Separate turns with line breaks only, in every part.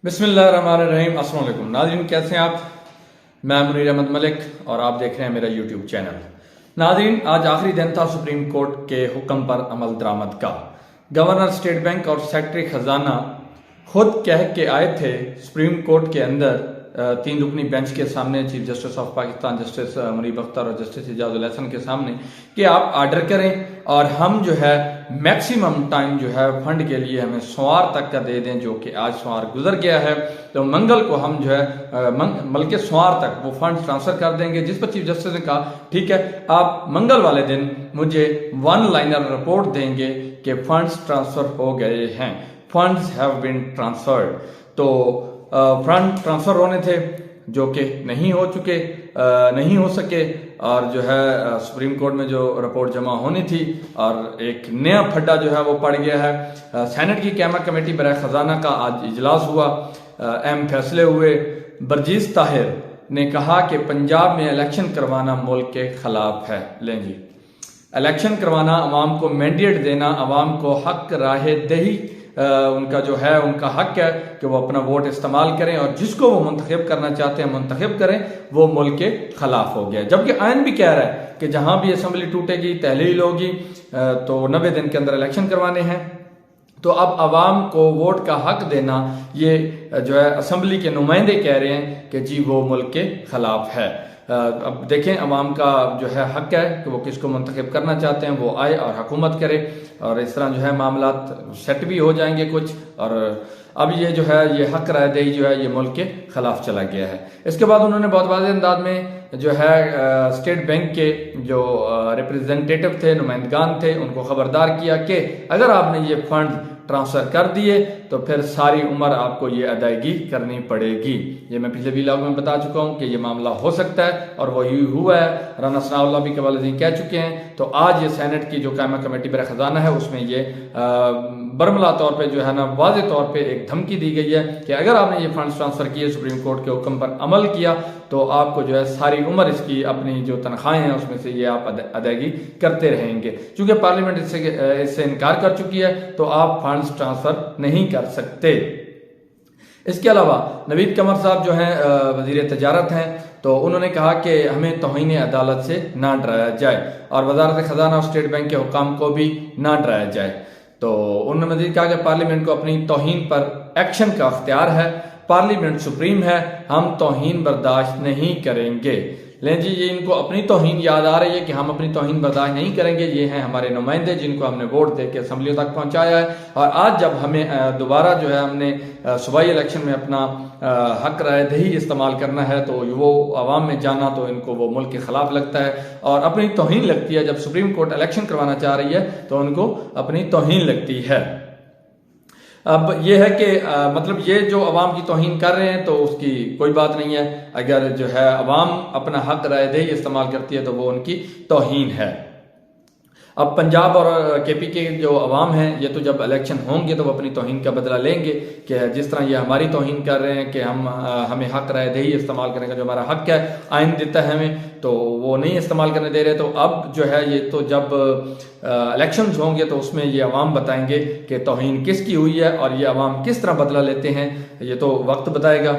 बिस्मिल्लाहिर्रहमानिर्रहीम। अस्सलाम वालेकुम नाज़रीन, कैसे हैं आप? मैं मुनीर अहमद मलिक और आप देख रहे हैं मेरा यूट्यूब चैनल। नाज़रीन, आज आखिरी दिन था सुप्रीम कोर्ट के हुक्म पर अमल दरामद का। गवर्नर स्टेट बैंक और सेक्रेटरी खजाना खुद कह के आए थे सुप्रीम कोर्ट के अंदर तीन रुकनी बेंच के सामने, chief justice of Pakistan justice Munib Akhtar और जस्टिस इजाजुल हसन के सामने, कि आप आर्डर करें और हम जो है मैक्सिमम टाइम जो है फंड के लिए हमें सोमवार तक का दे दें, जो कि आज सोमवार गुजर गया है। तो मंगल को हम जो है बल्कि सोमवार तक वो फंड ट्रांसफर कर देंगे। जिस पर चीफ जस्टिस ने कहा ठीक है, आप मंगल वाले दिन मुझे वन लाइनर रिपोर्ट देंगे कि फंड्स ट्रांसफर हो गए हैं, फंड्स हैव बीन ट्रांसफर्ड। तो फंड ट्रांसफर होने थे जो कि नहीं हो सके, और जो है सुप्रीम कोर्ट में जो रिपोर्ट जमा होनी थी और एक नया फड्डा जो है वो पड़ गया है। सेनेट की कैमा कमेटी बराए खजाना का आज इजलास हुआ, अहम फैसले हुए। बरजीज ताहिर ने कहा कि पंजाब में इलेक्शन करवाना मुल्क के खिलाफ है। लें जी, इलेक्शन करवाना, अवाम को मैंडेट देना, अवाम को हक राह दही उनका जो है उनका हक है कि वो अपना वोट इस्तेमाल करें और जिसको वो मुंतखब करना चाहते हैं मुंतखब करें, वो मुल्क के खिलाफ हो गया। जबकि आइन भी कह रहा है कि जहां भी असम्बली टूटेगी, तहलील होगी, तो 90 दिन के अंदर इलेक्शन करवाने हैं। तो अब अवाम को वोट का हक देना, ये जो है असम्बली के नुमाइंदे कह रहे हैं कि जी वो मुल्क के खिलाफ है। अब देखें, अवाम का जो है हक है कि वो किसको मुंतखब करना चाहते हैं वो आए और हुकूमत करे, और इस तरह जो है मामला सेट भी हो जाएंगे कुछ। और अब ये जो है ये हक राय दही जो है ये मुल्क के खिलाफ चला गया है। इसके बाद उन्होंने बहुत वाज़ेह अंदाज में जो है स्टेट बैंक के जो रिप्रेजेंटेटिव थे, नुमाइंदगान थे, उनको खबरदार किया कि अगर आपने ये फंड ट्रांसफर कर दिए तो फिर सारी उम्र आपको ये अदायगी करनी पड़ेगी। ये मैं पिछले व्लॉग में बता चुका हूँ कि ये मामला हो सकता है और वो यूँ हुआ है। राना सनाउल्लाह भी कवाल कह चुके हैं। तो आज ये सेनेट की जो कायमा कमेटी बराए खजाना है उसमें ये बरमला तौर पे जो है ना वाज़ेह तौर पे एक धमकी दी गई है कि अगर आपने ये फंड्स ट्रांसफर किए, सुप्रीम कोर्ट के हुक्म पर अमल किया, तो आपको जो है सारी उम्र इसकी अपनी जो तनख्वाहें हैं उसमें से ये आप अदायगी करते रहेंगे। चूंकि पार्लियामेंट इससे इनकार कर चुकी है तो आप फंड्स ट्रांसफर नहीं कर सकते। इसके अलावा नवीद कमर साहब जो हैं वजीर तजारत हैं, तो उन्होंने कहा कि हमें तौहीन अदालत से ना डराया जाए और वजारत खजाना और स्टेट बैंक के हुकाम को भी ना डराया जाए। तो उन्होंने मजीद कहा कि पार्लियामेंट को अपनी तौहीन पर एक्शन का अख्तियार है, पार्लियामेंट सुप्रीम है, हम तौहीन बर्दाश्त नहीं करेंगे। लें जी, ये इनको अपनी तौहीन याद आ रही है कि हम अपनी तौहीन बर्दाश्त नहीं करेंगे। ये हैं हमारे नुमाइंदे जिनको हमने वोट दे के असम्बलियों तक पहुंचाया है, और आज जब हमें दोबारा जो है हमने सूबाई इलेक्शन में अपना हक राय दही इस्तेमाल करना है तो वो आवाम में जाना तो इनको वो मुल्क के खिलाफ लगता है और अपनी तौहीन लगती है। जब सुप्रीम कोर्ट इलेक्शन करवाना चाह रही है तो उनको अपनी तौहीन लगती है। अब यह है कि मतलब ये जो अवाम की तौहीन कर रहे हैं तो उसकी कोई बात नहीं है। अगर जो है अवाम अपना हक राय दही इस्तेमाल करती है तो वो उनकी तौहीन है। अब पंजाब और केपी के जो अवाम हैं, ये तो जब इलेक्शन होंगे तो वो अपनी तौहीन का बदला लेंगे कि जिस तरह ये हमारी तौहीन कर रहे हैं कि हमें हक राय दही इस्तेमाल करने का जो हमारा हक है, आइन देता है हमें, तो वो नहीं इस्तेमाल करने दे रहे। तो अब जो है ये तो जब इलेक्शंस होंगे तो उसमें ये अवाम बताएंगे कि तौहीन किसकी हुई है और ये अवाम किस तरह बदला लेते हैं, ये तो वक्त बताएगा।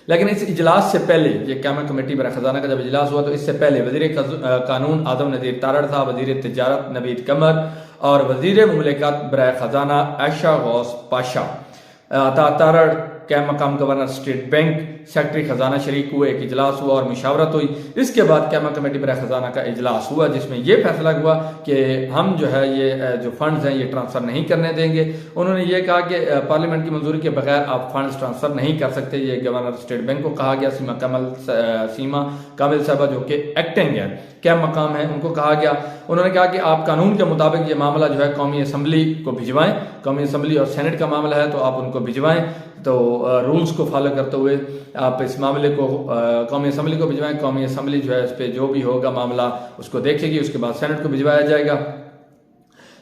लेकिन इस इजलास से पहले, ये कैमा कमेटी बराए खजाना का जब इजलास हुआ तो इससे पहले वजीर कानून आदम नज़ीर तारड़ था, वजीर तजारत नवीद कमर और वजीर मुमलिकत बराए खजाना आयशा गौस पाशा तारड़ के मकाम गवर्नर स्टेट बैंक सेक्रेटरी खजाना शरीक हुए। एक इजलास हुआ और मुशावरत हुई। इसके बाद कैमा कमेटी बराए खजाना का इजलास हुआ जिसमें यह फैसला हुआ कि हम जो है ये जो फंड्स हैं ये ट्रांसफर नहीं करने देंगे। उन्होंने ये कहा कि पार्लियामेंट की मंजूरी के बगैर आप फंड्स ट्रांसफर नहीं कर सकते। ये गवर्नर स्टेट बैंक को कहा गया। सीमा कामिल साहबा जो कि एक्टिंग है, क्या मकाम है, उनको कहा गया। उन्होंने कहा कि आप कानून के मुताबिक ये मामला जो है कौमी असम्बली को भिजवाएं, कौमी असम्बली और सेनेट का मामला है तो आप उनको भिजवाएं। तो रूल्स को फॉलो करते हुए आप इस मामले को कौमी असम्बली को भिजवाएं। कौमी असम्बली जो है इस पर जो भी होगा मामला उसको देखेगी, उसके बाद सेनेट को भिजवाया जाएगा।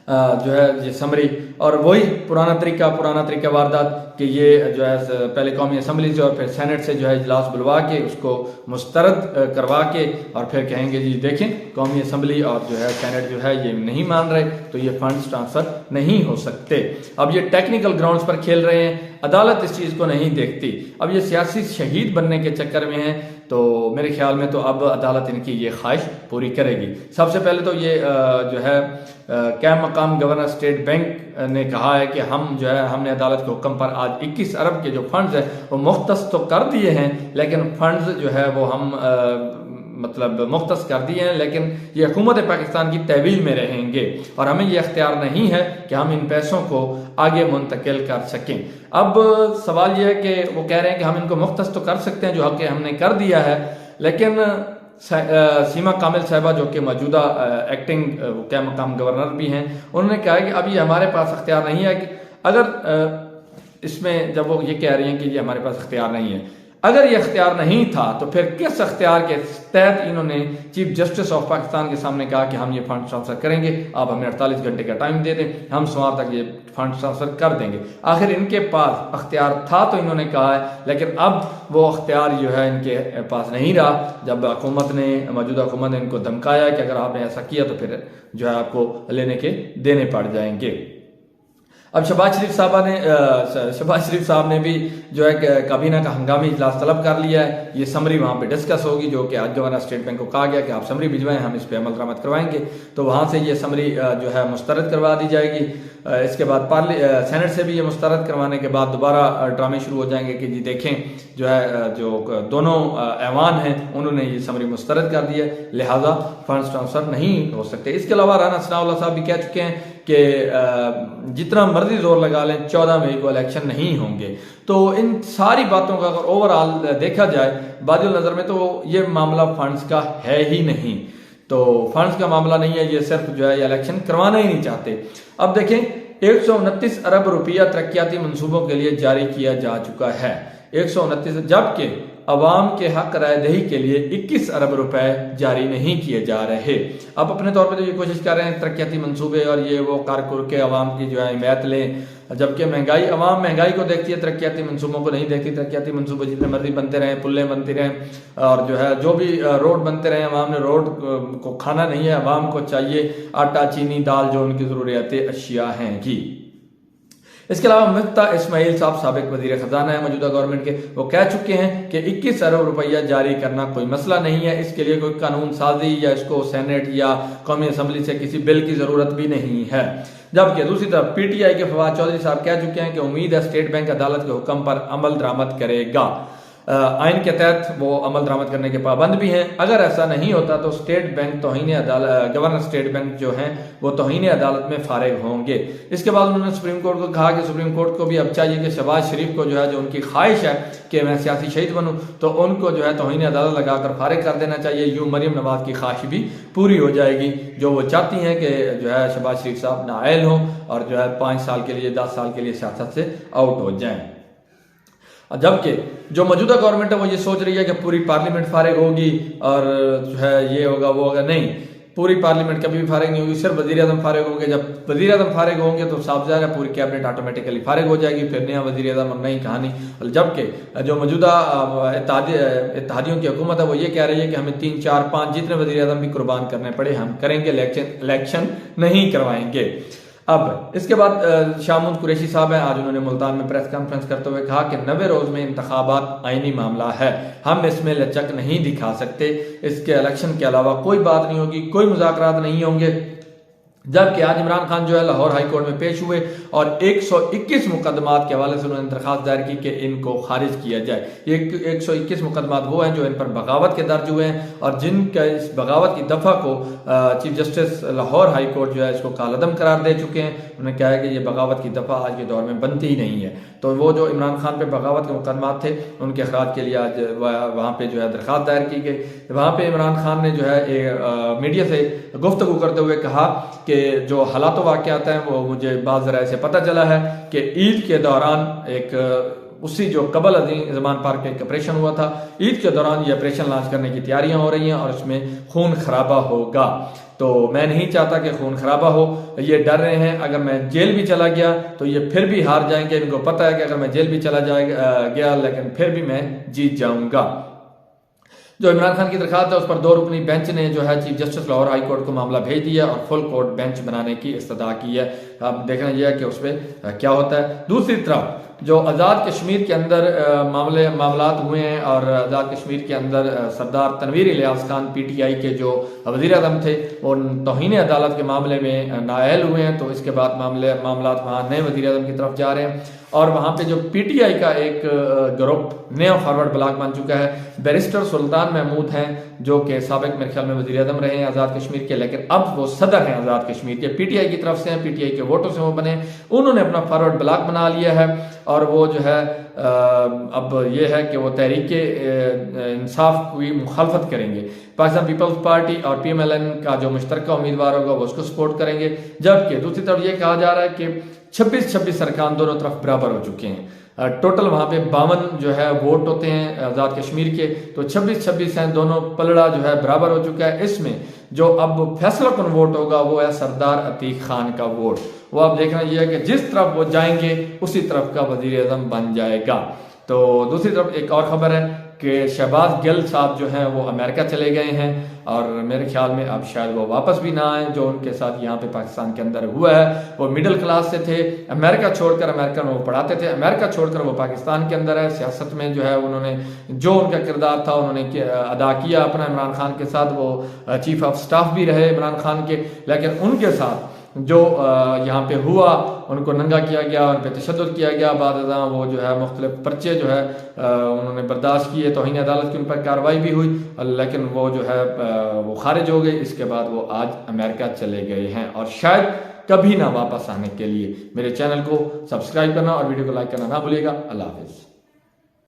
जो है ये समरी, और वही पुराना तरीका वारदात कि ये जो है पहले कौमी असम्बली से और फिर सेनेट से जो है इजलास बुलवा के उसको मुस्तरद करवा के और फिर कहेंगे जी देखें कौमी असम्बली और जो है सेनेट जो है ये नहीं मान रहे तो ये फंड्स ट्रांसफर नहीं हो सकते। अब ये टेक्निकल ग्राउंड्स पर खेल रहे हैं, अदालत इस चीज़ को नहीं देखती। अब ये सियासी शहीद बनने के चक्कर में है, तो मेरे ख्याल में तो अब अदालत इनकी ये ख्वाहिश पूरी करेगी। सबसे पहले तो ये जो है कैम मकाम गवर्नर स्टेट बैंक ने कहा है कि हम जो है हमने अदालत के हुक्म पर आज 21 अरब के जो फंड्स हैं वो मुख्तस तो कर दिए हैं, लेकिन फंड्स जो है वो हम मतलब मुख्तस कर दिए हैं, लेकिन ये हुकूमत पाकिस्तान की तहवील में रहेंगे और हमें ये अख्तियार नहीं है कि हम इन पैसों को आगे मुंतकिल कर सकें। अब सवाल यह है कि वो कह रहे हैं कि हम इनको मुख्तस तो कर सकते हैं जो हक हमने कर दिया है, लेकिन सीमा कामिल साहिबा जो कि मौजूदा एक्टिंग क्या मकाम गवर्नर भी हैं, उन्होंने कहा है कि अभी हमारे पास अख्तियार नहीं है कि अगर इसमें जब वो ये कह रही हैं कि ये हमारे पास अख्तियार नहीं है, अगर ये अख्तियार नहीं था तो फिर किस अख्तियार के तहत इन्होंने चीफ जस्टिस ऑफ पाकिस्तान के सामने कहा कि हम ये फंड ट्रांसफर करेंगे, आप हमें 48 घंटे का टाइम दे दें, हम सोमवार तक ये फंड ट्रांसफर कर देंगे। आखिर इनके पास अख्तियार था तो इन्होंने कहा है, लेकिन अब वो अख्तियार जो है इनके पास नहीं रहा जब मौजूदा हुकूमत ने इनको धमकाया कि अगर आपने ऐसा किया तो फिर जो है आपको लेने के देने पड़ जाएंगे। अब शहबाज शरीफ साहब ने भी जो है काबीना का हंगामी इजलास तलब कर लिया है। ये समरी वहाँ पे डिस्कस होगी, जो कि आज गवर्नर स्टेट बैंक को कहा गया कि आप समरी भिजवाएं, हम इस पे अमल दरामद करवाएंगे, तो वहाँ से ये समरी जो है मुस्तरद करवा दी जाएगी। इसके बाद सेनेट से भी ये मुस्तरद करवाने के बाद दोबारा ड्रामे शुरू हो जाएंगे कि जी देखें जो है जो दोनों ऐवान हैं उन्होंने ये समरी मुस्तरद कर दी है, लिहाजा फंड्स ट्रांसफर नहीं हो सकते। इसके अलावा राना सनाउल्लाह साहब भी कह चुके हैं कि जितना मर्जी जोर लगा लें 14 मई को इलेक्शन नहीं होंगे। तो इन सारी बातों का अगर ओवरऑल देखा जाए बादिल नज़र में तो ये मामला फंड्स का है ही नहीं, तो फंड्स का मामला नहीं है, ये सिर्फ जो है ये इलेक्शन करवाना ही नहीं चाहते। अब देखें 129 अरब रुपया तरक्याती मंसूबों के लिए जारी किया जा चुका है, 129, जबकि अवाम के हक रायदही के लिए 21 अरब रुपए जारी नहीं किए जा रहे। अब अपने तौर पे तो ये कोशिश कर रहे हैं तरक्याती मंसूबे और ये वो कारकुर के अवाम की जो है हिमायत लें, जबकि अवाम महंगाई को देखती है, तरक्याती मंसूबों को नहीं देखती। तरक्याती मंसूबे जितने मर्जी बनते रहें, पुल्ले बनती रहें और जो है जो भी रोड बनते रहें, अवाम ने रोड को खाना नहीं है, अवाम को चाहिए आटा चीनी दाल जो उनकी ज़रूरियाती अशिया हैं जी। इसके अलावा मुफ्ता इस्माइल साहब साबिक वजीर खजाना है मौजूदा गवर्नमेंट के, वो कह चुके हैं कि 21 अरब रुपया जारी करना कोई मसला नहीं है, इसके लिए कोई कानून साजी या इसको सेनेट या कौमी असम्बली से किसी बिल की जरूरत भी नहीं है। जबकि दूसरी तरफ पीटीआई के फवाद चौधरी साहब कह चुके हैं कि उम्मीद है स्टेट बैंक अदालत के हुक्म पर अमल दरामद करेगा। आइन के तहत वो अमल दरामद करने के पाबंद भी हैं। अगर ऐसा नहीं होता तो state bank governor state bank जो हैं वो तौहीन अदालत में फारिग होंगे। इसके बाद उन्होंने सुप्रीम कोर्ट को कहा कि सुप्रीम कोर्ट को भी अब चाहिए कि शहबाज शरीफ को जो है जो उनकी ख्वाहिश है कि मैं सियासी शहीद बनूं, तो उनको जो है तौहीन अदालत लगाकर फारिग कर देना चाहिए। यूं मरियम नवाज की ख्वाहिश भी पूरी हो जाएगी, जो वो चाहती हैं कि जो है शहबाज शरीफ साहब नाअहल हों और जो है 5 साल के लिए 10 साल के लिए सियासत से आउट हो जाएं। जबकि जो मौजूदा गवर्नमेंट है वो ये सोच रही है कि पूरी पार्लियामेंट फारिग होगी और जो है ये होगा वो होगा, नहीं, पूरी पार्लियामेंट कभी भी फारिग नहीं होगी, सिर्फ वजीर आजम फारिग होंगे। जब वजीर आजम फारिग होंगे तो साफ ज़ाहिर है पूरी कैबिनेट ऑटोमेटिकली फारिग हो जाएगी, फिर नया वजीर आजम और नई कहानी। जबकि जो मौजूदा इत्तेहादियों की हुकूमत है वो ये कह रही है कि हमें 3, 4, 5 जितने वजीर आजम भी कुर्बान करने पड़े हम करेंगे, इलेक्शन नहीं करवाएंगे। अब इसके बाद शाह कुरैशी साहब हैं, आज उन्होंने मुल्तान में प्रेस कॉन्फ्रेंस करते हुए कहा कि 90 रोज में इंतखाबात आईनी मामला है, हम इसमें लचक नहीं दिखा सकते, इसके इलेक्शन के अलावा कोई बात नहीं होगी, कोई मुज़ाकरात नहीं होंगे। जबकि आज इमरान खान जो है लाहौर हाई कोर्ट में पेश हुए और 121 मुकदमात के हवाले से उन्होंने दरखास्त दायर की कि इनको खारिज किया जाए। ये 121 मुकदमात वो हैं जो इन पर बगावत के दर्ज हुए हैं और जिनका इस बगावत की दफ़ा को chief justice Lahore high court जो है इसको कालअदम करार दे चुके हैं। उन्होंने कहा है कि ये बगावत की दफ़ा आज के दौर में बनती ही नहीं है। तो वो जो इमरान खान पे बगावत के मुकदमात थे उनके अखराज के लिए आज वहाँ पे जो है दरखास्त दायर की गई। वहाँ पे इमरान खान ने जो है मीडिया से गुफ्तगू करते हुए कहा कि जो हालात वाक़यात हैं वो मुझे बाज़ ज़राए से पता चला है कि ईद के दौरान एक उसी जो कबल अजीम जमान पार्क पे एक ऑपरेशन हुआ था, ईद के दौरान ये ऑपरेशन लॉन्च करने की तैयारियां हो रही हैं और इसमें खून खराबा होगा। तो मैं नहीं चाहता कि खून खराबा हो, ये डर रहे हैं अगर मैं जेल भी चला गया तो ये फिर भी हार जाएंगे। इनको पता है कि अगर मैं जेल भी चला गया लेकिन फिर भी मैं जीत जाऊंगा। जो इमरान खान की दरखास्त है उस पर 2 रुकनी बेंच ने जो है chief justice Lahore high court को मामला भेज दिया और फुल कोर्ट बेंच बनाने की इस्तदा की है। अब देखना यह है कि उस पर क्या होता है। दूसरी तरफ जो आज़ाद कश्मीर के अंदर मामलात हुए हैं और आज़ाद कश्मीर के अंदर सरदार तनवीर इलियास खान PTI के जो वज़ीर आज़म थे वो तौहीन अदालत के मामले में नाअहल हुए हैं, तो इसके बाद मामलात वहाँ नए वज़ीर आज़म की तरफ जा रहे हैं और वहाँ पे जो PTI का एक ग्रुप नया फॉरवर्ड ब्लॉक बन चुका है। बैरिस्टर सुल्तान महमूद हैं जो कि साबिक मेरे ख्याल में वज़ीर आज़म रहे हैं आज़ाद कश्मीर के, लेकिन अब वो सदर हैं आज़ाद कश्मीर के, PTI की तरफ से हैं, PTI के वोटों से वो बने। उन्होंने अपना फॉरवर्ड ब्लॉक बना लिया है और वो जो है अब ये है कि वो तहरीक इंसाफ की मुखालफत करेंगे। पाकिस्तान पीपल्स पार्टी और PMLN का जो मुश्तरका उम्मीदवार होगा वो उसको सपोर्ट करेंगे। जबकि दूसरी तरफ ये कहा जा रहा है कि 26-26 अरकान दोनों तरफ बराबर हो चुके हैं। टोटल वहाँ पे 52 जो है वोट होते हैं आज़ाद कश्मीर के, तो 26-26 हैं, दोनों पलड़ा जो है बराबर हो चुका है। इसमें जो अब फैसला कौन वोट होगा वो है सरदार अतीक खान का वोट। वो अब देखना यह है कि जिस तरफ वो जाएंगे उसी तरफ का वज़ीर आज़म बन जाएगा। तो दूसरी तरफ एक और खबर है कि शहबाज गिल साहब जो हैं वो अमेरिका चले गए हैं और मेरे ख्याल में अब शायद वो वापस भी ना आए। जो उनके साथ यहाँ पे पाकिस्तान के अंदर हुआ है, वो मिडिल क्लास से थे, अमेरिका छोड़कर, अमेरिका में वो पढ़ाते थे, अमेरिका छोड़कर वो पाकिस्तान के अंदर है। सियासत में जो है उन्होंने जो उनका किरदार था उन्होंने अदा किया अपना इमरान खान के साथ। वो चीफ ऑफ स्टाफ भी रहे इमरान खान के, लेकिन उनके साथ जो यहाँ पे हुआ उनको नंगा किया गया, उन पर तशद्दुद किया गया। बाद वो जो है मुख्तलिफ पर्चे जो है उन्होंने बर्दाश्त किए, तौहीन अदालत की उन पर कार्रवाई भी हुई, लेकिन वो जो है वो खारिज हो गए। इसके बाद वो आज अमेरिका चले गए हैं और शायद कभी ना वापस आने के लिए। मेरे चैनल को सब्सक्राइब करना और वीडियो को लाइक करना ना भूलिएगा। अल्लाह हाफिज़।